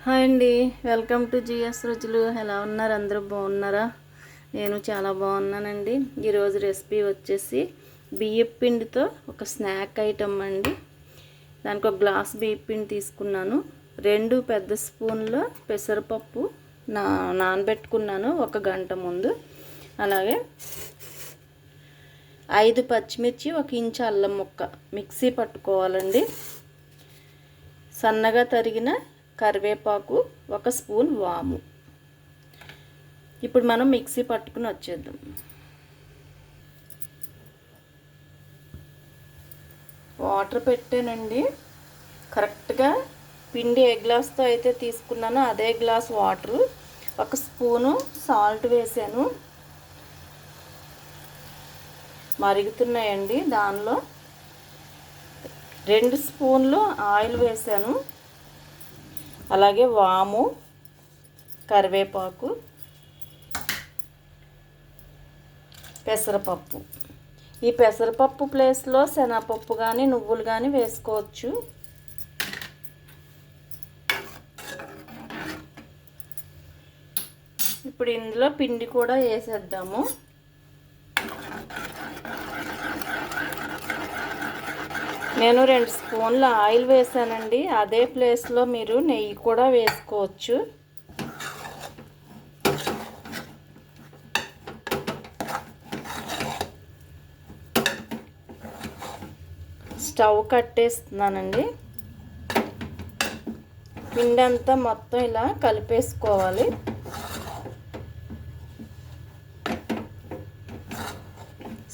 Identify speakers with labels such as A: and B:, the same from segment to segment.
A: Hi అండి, welcome to GS రుచులు. ఎలా ఉన్నారు? అందరూ బాగున్నారా? నేను చాలా బాగున్నానండి. ఈరోజు రెసిపీ వచ్చేసి బియ్యపు పిండితో ఒక స్నాక్ ఐటమ్ అండి. దానికి ఒక గ్లాస్ బియ్యపు పిండి తీసుకున్నాను. 2 పెద్ద స్పూన్ల పెసరపప్పు నానబెట్టుకున్నాను 1 గంట ముందు. అలాగే 5 పచ్చిమిర్చి, 1 ఇంచు అల్లం ముక్క మిక్సీ పట్టుకోవాలండి. సన్నగా తరిగిన కరివేపాకు, 1 స్పూన్ వాము. ఇప్పుడు మనం మిక్సీ పట్టుకుని వచ్చేద్దాం. వాటర్ పెట్టానండి. కరెక్ట్గా పిండి ఏ గ్లాస్తో అయితే తీసుకున్నానో అదే గ్లాస్ వాటరు, 1 స్పూను సాల్ట్ వేసాను. మరుగుతున్నాయండి. దానిలో 2 స్పూన్లు ఆయిల్ వేసాను. అలాగే వాము, కరివేపాకు, పెసరపప్పు. ఈ పెసరపప్పు ప్లేస్లో శనగపప్పు కానీ నువ్వులు కానీ వేసుకోవచ్చు. ఇప్పుడు ఇందులో పిండి కూడా వేసేద్దాము. నేను 2 స్పూన్ల ఆయిల్ వేసానండి. అదే ప్లేస్లో మీరు నెయ్యి కూడా వేసుకోవచ్చు. స్టవ్ కట్టేస్తున్నానండి. పిండి అంతా మొత్తం ఇలా కలిపేసుకోవాలి.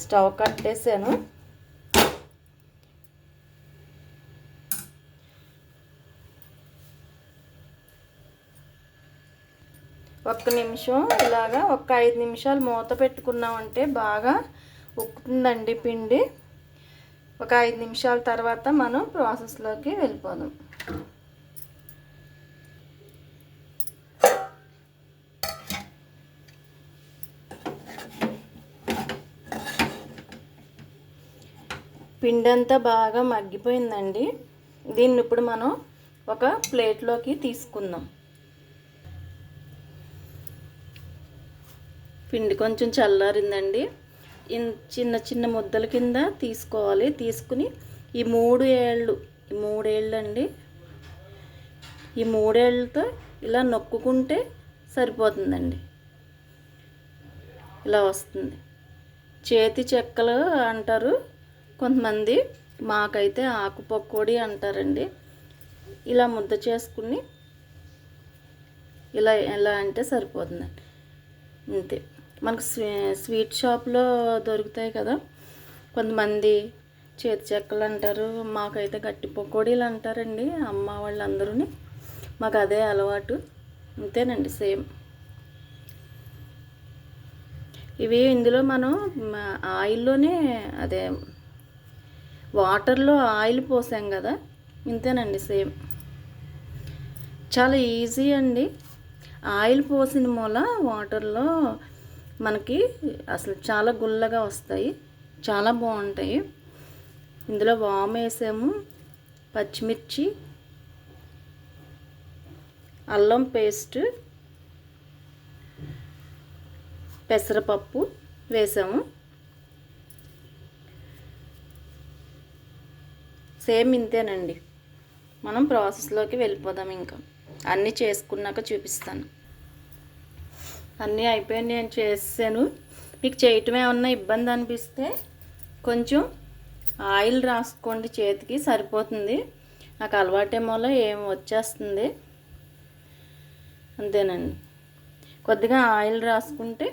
A: స్టవ్ కట్టేసాను. ఒక్క నిమిషం ఇలాగా 5 నిమిషాలు మూత పెట్టుకున్నామంటే బాగా ఉక్కుతుందండి పిండి. 5 నిమిషాల తర్వాత మనం ప్రాసెస్లోకి వెళ్ళిపోదాం. పిండి అంతా బాగా మగ్గిపోయిందండి. దీన్ని ఇప్పుడు మనం ఒక ప్లేట్లోకి తీసుకుందాం. పిండి కొంచెం చల్లారిందండి. చిన్న చిన్న ముద్దల కింద తీసుకోవాలి. తీసుకుని ఈ 3 ఏళ్ళు అండి, ఈ 3 ఏళ్ళతో ఇలా నొక్కుంటే సరిపోతుందండి. ఇలా వస్తుంది. చేతి చెక్కలు అంటారు కొంతమంది, మాకైతే ఆకు పకోడీ అంటారండి. ఇలా ముద్ద చేసుకుని ఇలా అంటే సరిపోతుందండి. అంతే. మనకు స్వీట్ షాప్లో దొరుకుతాయి కదా, కొంతమంది చేతి చెక్కలు అంటారు, మాకైతే గట్టి పకోడీలు అంటారండి అమ్మ వాళ్ళందరూ. మాకు అదే అలవాటు. అంతేనండి, సేమ్. ఇవి ఇందులో మనం ఆయిల్లోనే, అదే వాటర్లో ఆయిల్ పోసాం కదా, ఇంతేనండి, సేమ్. చాలా ఈజీ అండి. ఆయిల్ పోసిన మూల వాటర్లో మనకి అసలు చాలా గుల్లగా వస్తాయి, చాలా బాగుంటాయి. ఇందులో వాము వేసాము, పచ్చిమిర్చి, అల్లం పేస్ట్, పెసరపప్పు వేసాము. సేమ్ ఇంతేనండి. మనం ప్రాసెస్లోకి వెళ్ళిపోదాం. ఇంకా అన్నీ చేసుకున్నాక చూపిస్తాను. అన్నీ అయిపోయాయి, నేను చేసాను. మీకు చేయటం ఏమన్నా ఇబ్బంది అనిపిస్తే కొంచెం ఆయిల్ రాసుకోండి, చేతికి సరిపోతుంది. నాకు అలవాటేమోలో ఏం వచ్చేస్తుంది, అంతేనండి. కొద్దిగా ఆయిల్ రాసుకుంటే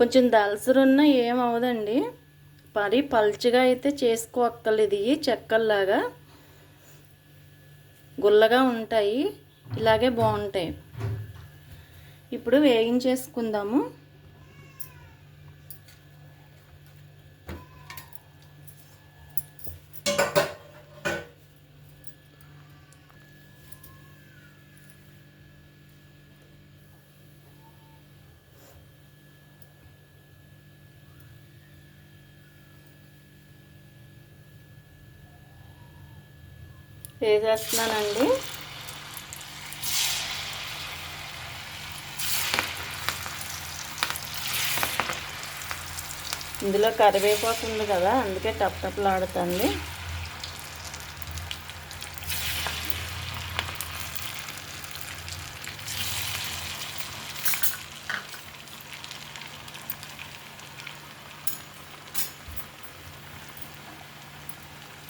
A: కొంచెం దలసరున్నా ఏమవదండి. మరీ పల్చగా అయితే చేసుకోక్కర్లేదు. ఇవి చెక్కల్లాగా గుల్లగా ఉంటాయి, ఇలాగే బాగుంటాయి. ఇప్పుడు వేగించేసుకుందాము. వేసేస్తున్నానండి. ఇందులో కరివేపాకు ఉంది కదా, అందుకే టప్టప్లాడుతుంది.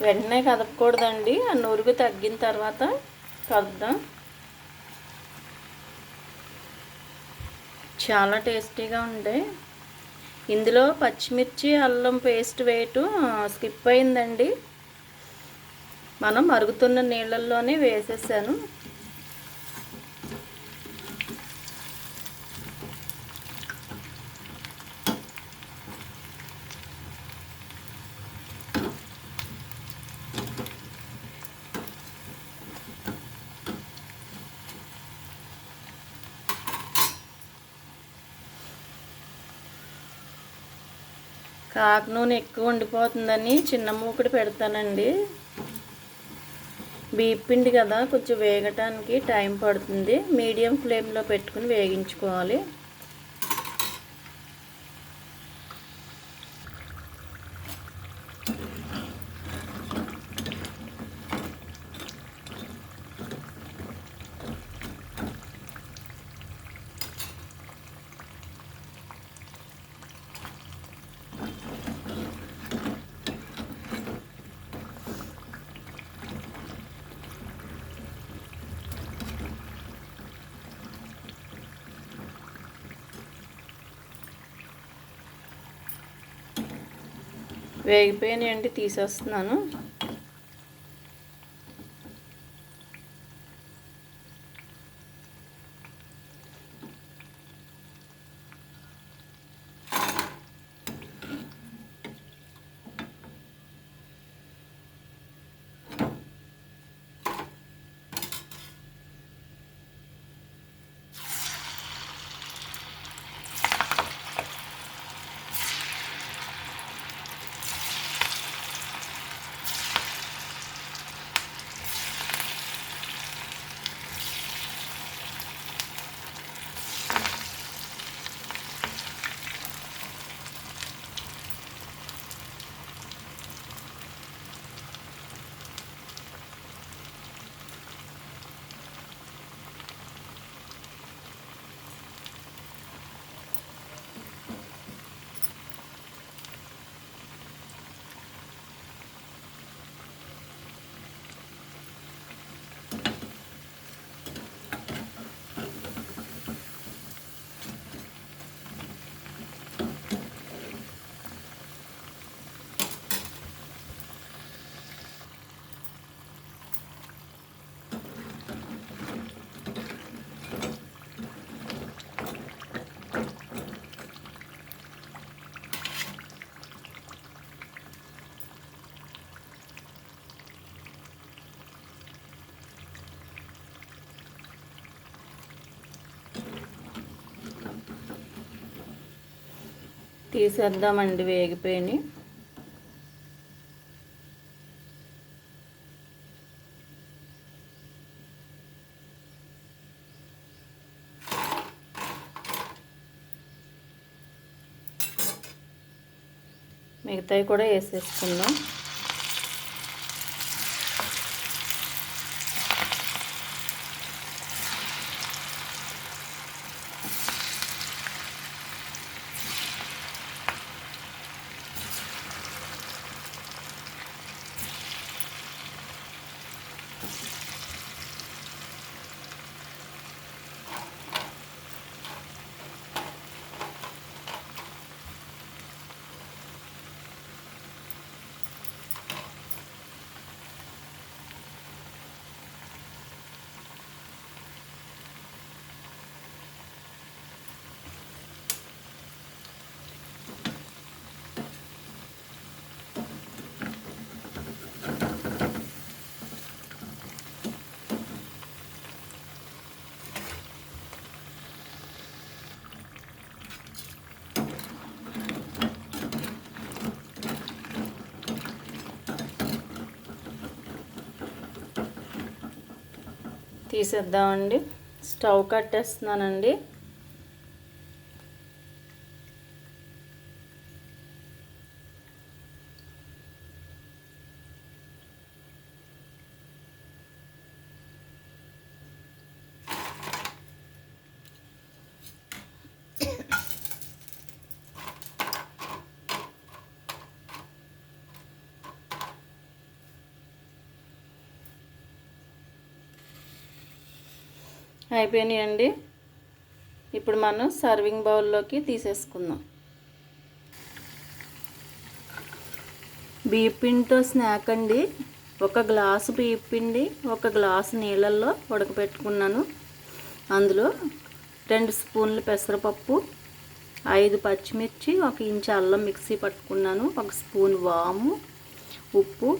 A: వెంటనే కదపకూడదండి, ఆ నురుగు తగ్గిన తర్వాత కలుపుదాం. చాలా టేస్టీగా ఉంటాయి. ఇందులో పచ్చిమిర్చి అల్లం పేస్ట్ వేయటం స్కిప్ అయిందండి. మనం మరుగుతున్న నీళ్ళల్లోనే వేసేసాను. కాకు నూనె ఎక్కువ ఉండిపోతుందని చిన్న మూకుడు పెడతానండి. బియ్యం పిండి కదా, కొంచెం వేగటానికి టైం పడుతుంది. మీడియం ఫ్లేమ్లో పెట్టుకుని వేగించుకోవాలి. వేగిపోయినాయండి, తీసేస్తున్నాను. తీసేద్దామండి, వేగిపోయి. మిగతాయి కూడా వేసేసుకుందాం. తీసేద్దామండి. స్టవ్ కట్టేస్తున్నానండి. అయిపోయినాయండి. ఇప్పుడు మనం సర్వింగ్ బౌల్లోకి తీసేసుకుందాం. బియ్యం పిండితో స్నాక్ అండి. 1 గ్లాసు బియ్యం పిండి 1 గ్లాసు నీళ్ళల్లో ఉడకపెట్టుకున్నాను. అందులో 2 స్పూన్లు పెసరపప్పు, 5 పచ్చిమిర్చి, 1 ఇంచు అల్లం మిక్సీ పట్టుకున్నాను, 1 స్పూన్ వాము, ఉప్పు,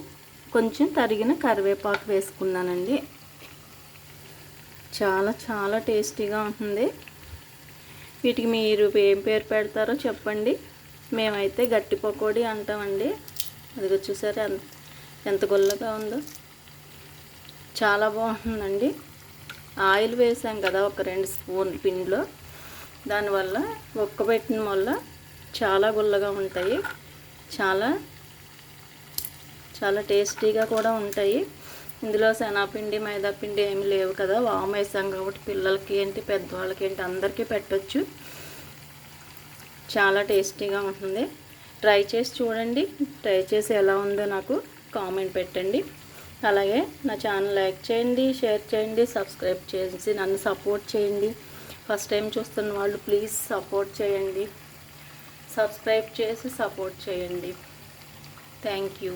A: కొంచెం తరిగిన కరివేపాకు వేసుకున్నానండి. చాలా చాలా టేస్టీగా ఉంటుంది. వీటికి మీరు ఏం పేరు పెడతారో చెప్పండి. మేమైతే గట్టి పకోడీ అంటామండి. అదిగో చూసారా ఎంత గుల్లగా ఉందో, చాలా బాగుంటుందండి. ఆయిల్ వేసాం కదా ఒక 2 స్పూన్లు పిండిలో, దానివల్ల ఒక్కబెట్టిన వల్ల చాలా గుల్లగా ఉంటాయి. చాలా చాలా టేస్టీగా కూడా ఉంటాయి. ఇందులో శనగపిండి మైదాపిండి ఏమి లేవు కదా, వాము వేసాం కాబట్టి పిల్లలకి ఏంటి పెద్దవాళ్ళకి ఏంటి అందరికీ పెట్టచ్చు. చాలా టేస్టీగా ఉంటుంది. ట్రై చేసి చూడండి. ట్రై చేసి ఎలా ఉందో నాకు కామెంట్ పెట్టండి. అలాగే నా ఛానల్ లైక్ చేయండి, షేర్ చేయండి, సబ్స్క్రైబ్ చేసి నన్ను సపోర్ట్ చేయండి. ఫస్ట్ టైం చూస్తున్న వాళ్ళు ప్లీజ్ సపోర్ట్ చేయండి, సబ్స్క్రైబ్ చేసి సపోర్ట్ చేయండి. Thank you.